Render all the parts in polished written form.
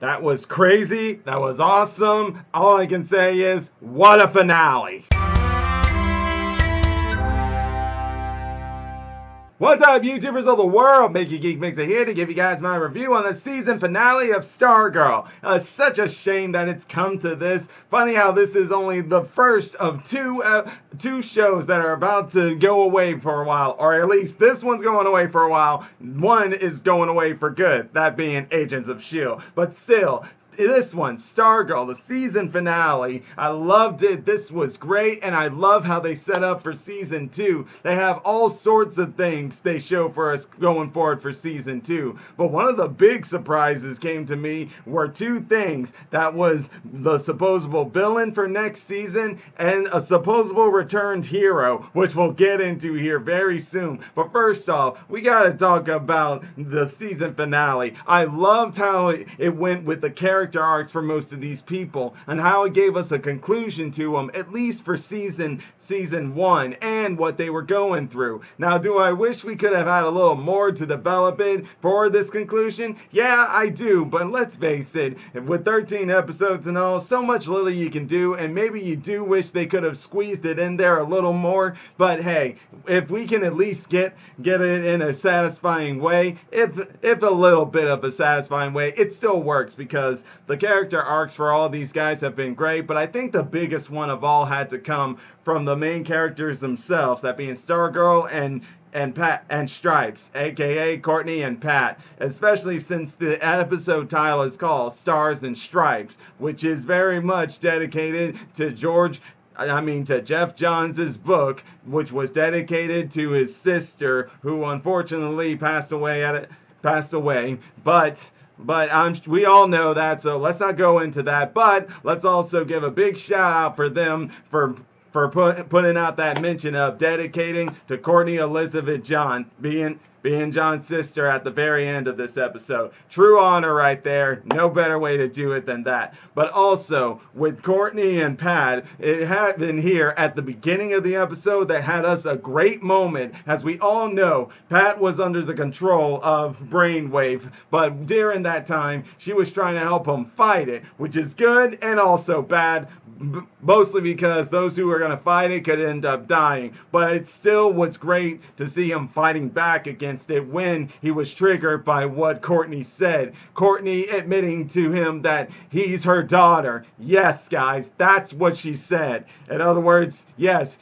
That was crazy. That was awesome. All I can say is, what a finale. What's up, YouTubers of the world? MegaGeekMixer here to give you guys my review on the season finale of Stargirl. Such a shame that it's come to this. Funny how this is only the first of two shows that are about to go away for a while, or at least this one's going away for a while. One is going away for good, that being Agents of S.H.I.E.L.D. But still, this one, Stargirl, the season finale, I loved it. This was great, and I love how they set up for season 2. They have all sorts of things they show for us going forward for season 2. But one of the big surprises came to me were two things. That was the supposable villain for next season and a supposable returned hero, which we'll get into here very soon. But first off, we gotta talk about the season finale. I loved how it went with the character arcs for most of these people and how it gave us a conclusion to them, at least for season 1 and what they were going through. Now, do I wish we could have had a little more to develop it for this conclusion? Yeah, I do, but let's face it, with 13 episodes and all, so much little you can do, and maybe you do wish they could have squeezed it in there a little more, but hey, if we can at least get it in a satisfying way, if a little bit of a satisfying way, it still works, because the character arcs for all these guys have been great, but I think the biggest one of all had to come from the main characters themselves, that being Stargirl and Pat and Stripes, aka Courtney and Pat, especially since the episode title is called Stars and Stripes, which is very much dedicated to Jeff Johns' book, which was dedicated to his sister, who unfortunately passed away, but we all know that, so let's not go into that. But let's also give a big shout out for them for putting out that mention of dedicating to Courtney Elizabeth John, being John's sister at the very end of this episode. True honor right there. No better way to do it than that. But also, with Courtney and Pat, it happened here at the beginning of the episode that had us a great moment. As we all know, Pat was under the control of Brainwave, but during that time, she was trying to help him fight it, which is good and also bad, mostly because those who were going to fight it could end up dying. But it still was great to see him fighting back against it when he was triggered by what Courtney said. Courtney admitting to him that he's her daughter. Yes, guys, that's what she said. In other words, yes,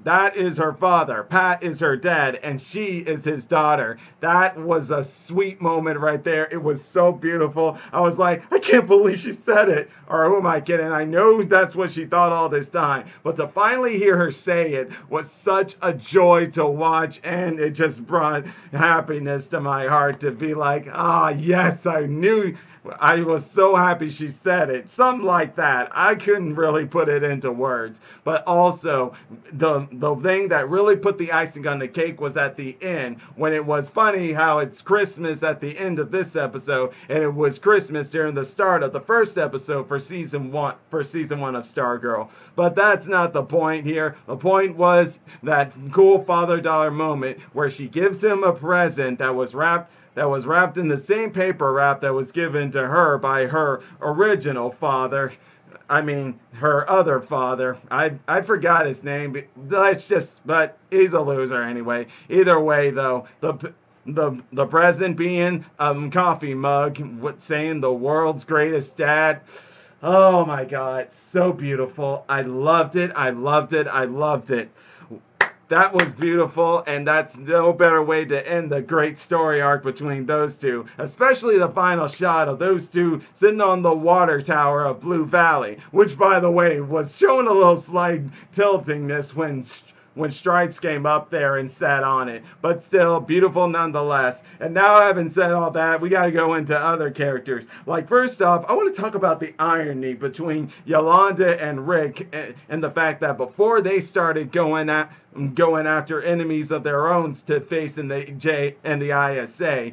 that is her father. Pat is her dad, and she is his daughter. That was a sweet moment right there. It was so beautiful. I was like, I can't believe she said it. Or who am I kidding? I know that's what she thought all this time. But to finally hear her say it was such a joy to watch, and it just brought happiness to my heart to be like, yes, I knew. I was so happy she said it. Something like that. I couldn't really put it into words. But also, the thing that really put the icing on the cake was at the end, when it was funny how it's Christmas at the end of this episode, and it was Christmas during the start of the first episode for season 1 of Stargirl. But that's not the point here. The point was that cool father-daughter moment where she gives him a present that was wrapped in the same paper wrap that was given to her by her original father. Her other father. I forgot his name. But he's a loser anyway. Either way, though, the present being a coffee mug saying the world's greatest dad. Oh my God, so beautiful. I loved it. I loved it. I loved it. That was beautiful, and that's no better way to end the great story arc between those two. Especially the final shot of those two sitting on the water tower of Blue Valley, which, by the way, was showing a little slight tiltingness when Stripes came up there and sat on it. But still, beautiful nonetheless. And now, having said all that, we gotta go into other characters. Like, first off, I want to talk about the irony between Yolanda and Rick, and the fact that before they started going after enemies of their own to face in the ISA,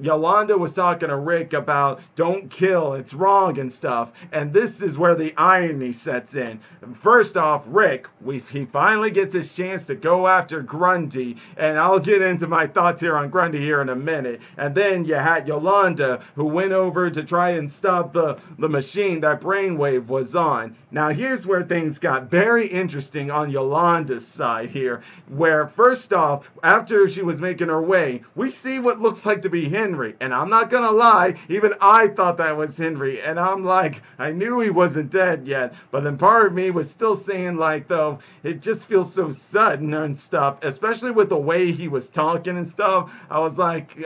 Yolanda was talking to Rick about don't kill, it's wrong and stuff. And this is where the irony sets in. First off, Rick, he finally gets his chance to go after Grundy. And I'll get into my thoughts here on Grundy here in a minute. And then you had Yolanda, who went over to try and stop the machine that Brainwave was on. Now here's where things got very interesting on Yolanda's side here. Where first off, after she was making her way, we see what looks like to be Henry. And I'm not gonna lie, even I thought that was Henry. And I'm like, I knew he wasn't dead yet. But then part of me was still saying like, though, it just feels so sudden and stuff. Especially with the way he was talking and stuff. I was like,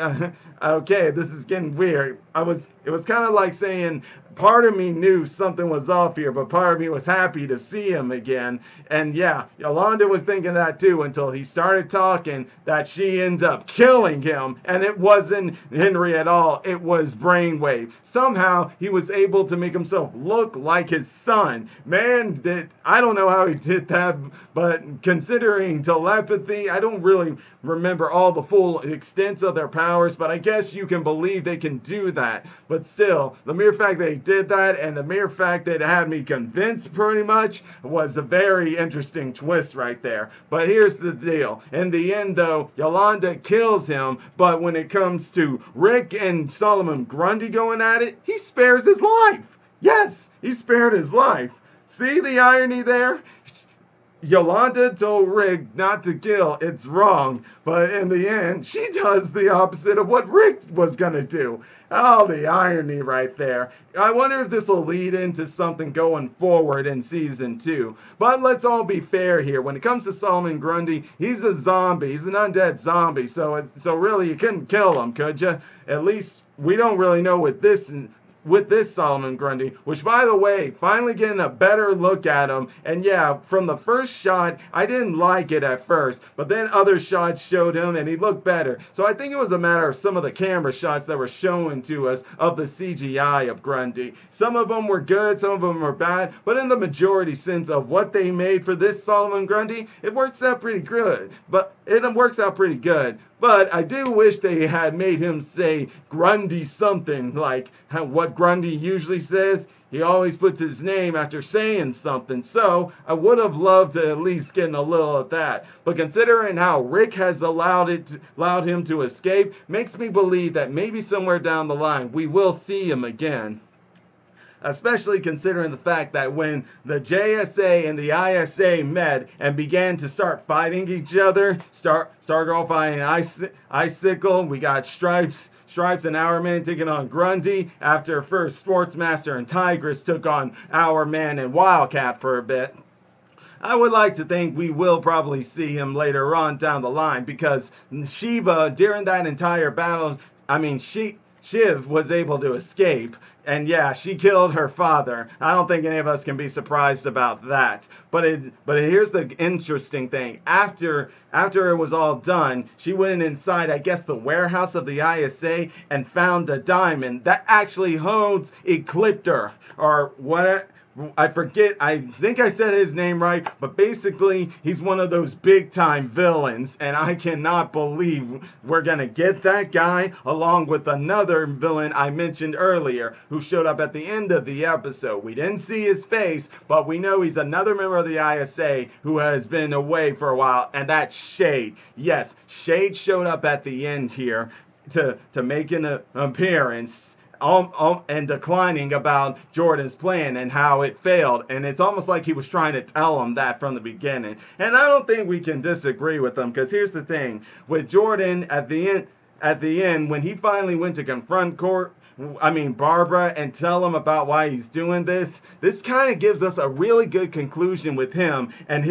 okay, this is getting weird. It was kind of like saying, part of me knew something was off here, but part of me was happy to see him again. And yeah, Yolanda was thinking that too until he started talking that she ends up killing him. And it wasn't Henry at all. It was Brainwave. Somehow he was able to make himself look like his son. Man, I don't know how he did that, but considering telepathy, I don't really remember all the full extents of their powers, but I guess you can believe they can do that. But still, the mere fact they did that and the mere fact that it had me convinced pretty much was a very interesting twist right there. But here's the deal. In the end though, Yolanda kills him, but when it comes to Rick and Solomon Grundy going at it, he spares his life. Yes, he spared his life. See the irony there? Yolanda told Rick not to kill, it's wrong, but in the end, she does the opposite of what Rick was gonna do. Oh, the irony right there. I wonder if this will lead into something going forward in season 2. But let's all be fair here. When it comes to Solomon Grundy, he's a zombie. He's an undead zombie, so really you couldn't kill him, could you? At least we don't really know with this Solomon Grundy, which by the way, finally getting a better look at him. And yeah, from the first shot, I didn't like it at first, but then other shots showed him and he looked better. So I think it was a matter of some of the camera shots that were shown to us of the CGI of Grundy. Some of them were good, some of them were bad, but in the majority sense of what they made for this Solomon Grundy, it works out pretty good. But I do wish they had made him say Grundy something, like what Grundy usually says. He always puts his name after saying something, so I would have loved to at least get a little of that. But considering how Rick has allowed him to escape, makes me believe that maybe somewhere down the line we will see him again. Especially considering the fact that when the JSA and the ISA met and began to start fighting each other, Stargirl fighting Icicle, we got Stripes and Hourman taking on Grundy, after first Sportsmaster and Tigress took on Hourman and Wildcat for a bit. I would like to think we will probably see him later on down the line, because Shiva, during that entire battle, Shiv was able to escape, and yeah, she killed her father. I don't think any of us can be surprised about that. But here's the interesting thing. After it was all done, she went inside, I guess, the warehouse of the ISA and found a diamond that actually holds Ecliptor, or what. I forget, I think I said his name right, but basically he's one of those big time villains, and I cannot believe we're gonna get that guy along with another villain I mentioned earlier who showed up at the end of the episode. We didn't see his face, but we know he's another member of the ISA who has been away for a while, and that's Shade. Yes, Shade showed up at the end here to make an appearance. And declining about Jordan's plan and how it failed, and it's almost like he was trying to tell him that from the beginning. And I don't think we can disagree with him, because here's the thing with Jordan at the end when he finally went to confront Barbara and tell him about why he's doing this kind of gives us a really good conclusion with him and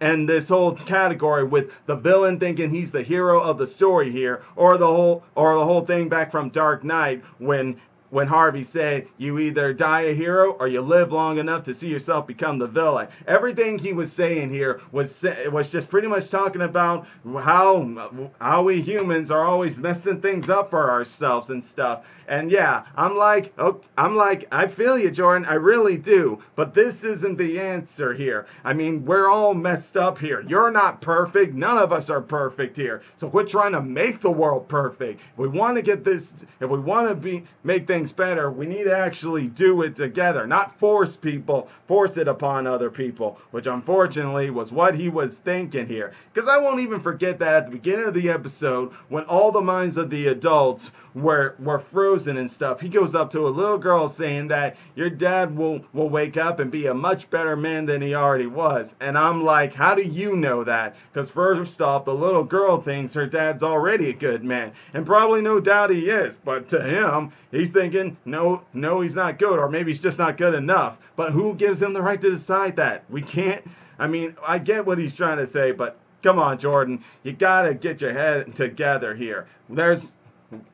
and this whole category with the villain thinking he's the hero of the story here, or the whole thing back from Dark Knight when when Harvey said, you either die a hero or you live long enough to see yourself become the villain. Everything he was saying here was just pretty much talking about how we humans are always messing things up for ourselves and stuff. And yeah, I'm like, I feel you, Jordan, I really do. But this isn't the answer here. I mean, we're all messed up here. You're not perfect. None of us are perfect here. So quit trying to make the world perfect. If we want to get this, if we want to make things better, we need to actually do it together, not force it upon other people, which unfortunately was what he was thinking here. Because I won't even forget that at the beginning of the episode, when all the minds of the adults were frozen and stuff, he goes up to a little girl saying that your dad will wake up and be a much better man than he already was. And I'm like, how do you know that? Because first off, the little girl thinks her dad's already a good man, and probably no doubt he is, but to him, he's thinking, no, he's not good, or maybe he's just not good enough. But who gives him the right to decide that? We can't. I mean, I get what he's trying to say, but come on, Jordan, you gotta get your head together here.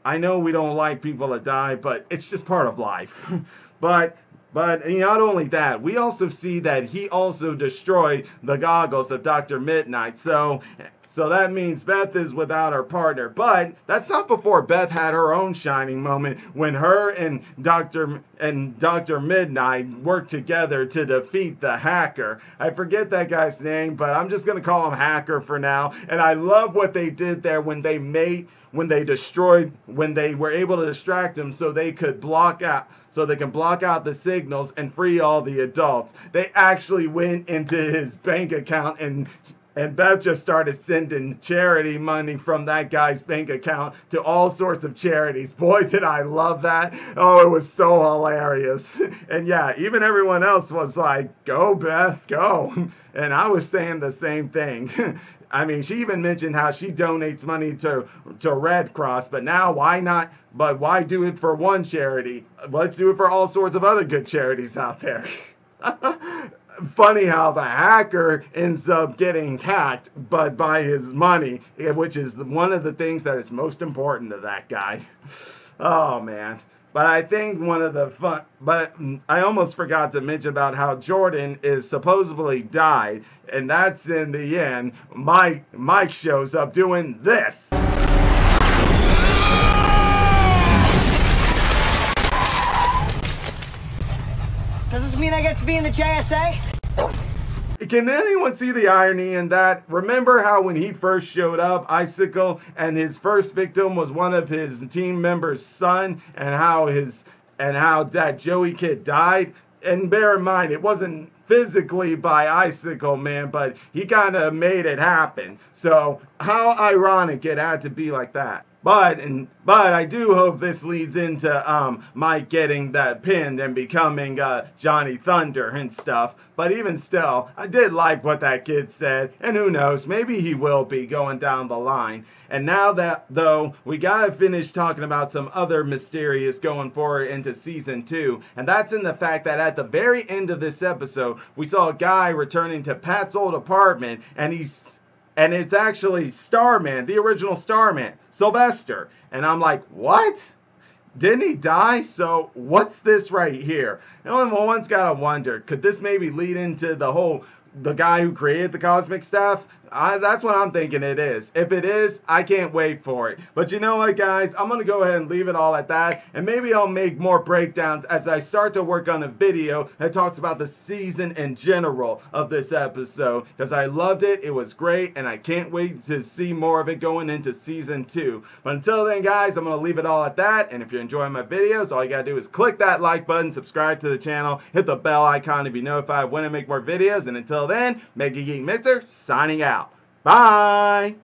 I know we don't like people to die, but it's just part of life. But not only that, we also see that he also destroyed the goggles of Dr. Midnight. So that means Beth is without her partner. But that's not before Beth had her own shining moment when her and Dr. Midnight worked together to defeat the hacker. I forget that guy's name, but I'm just going to call him Hacker for now. And I love what they did there when they were able to distract him so they could block out the signals and free all the adults. They actually went into his bank account, and Bev just started sending charity money from that guy's bank account to all sorts of charities. Boy, did I love that. Oh, it was so hilarious. And yeah, even everyone else was like, go Beth, go. And I was saying the same thing. I mean, she even mentioned how she donates money to Red Cross, but now why not? But why do it for one charity? Let's do it for all sorts of other good charities out there. Funny how the hacker ends up getting hacked, but by his money, which is one of the things that is most important to that guy. Oh, man. But I think but I almost forgot to mention about how Jordan is supposedly died, and that's in the end. Mike shows up doing this. Does this mean I get to be in the JSA? Can anyone see the irony in that? Remember how when he first showed up, Icicle, and his first victim was one of his team members' son, and how that Joey kid died? And bear in mind, it wasn't physically by Icicle Man, but he kind of made it happen. So how ironic it had to be like that. But I do hope this leads into Mike getting that pinned and becoming Johnny Thunder and stuff. But even still, I did like what that kid said, and who knows, maybe he will be going down the line. And now that, though, we gotta finish talking about some other mysterious going forward into season 2, and that's in the fact that at the very end of this episode, we saw a guy returning to Pat's old apartment, and it's actually Starman, the original Starman, Sylvester. And I'm like, what? Didn't he die? So what's this right here? And one's got to wonder, could this maybe lead into the guy who created the Cosmic Staff? That's what I'm thinking it is. If it is, I can't wait for it. But you know what, guys? I'm going to go ahead and leave it all at that. And maybe I'll make more breakdowns as I start to work on a video that talks about the season in general of this episode. Because I loved it. It was great. And I can't wait to see more of it going into season 2. But until then, guys, I'm going to leave it all at that. And if you're enjoying my videos, all you got to do is click that like button, subscribe to the channel, hit the bell icon to be notified when I make more videos. And until then, MegaGeekMixer signing out. Bye!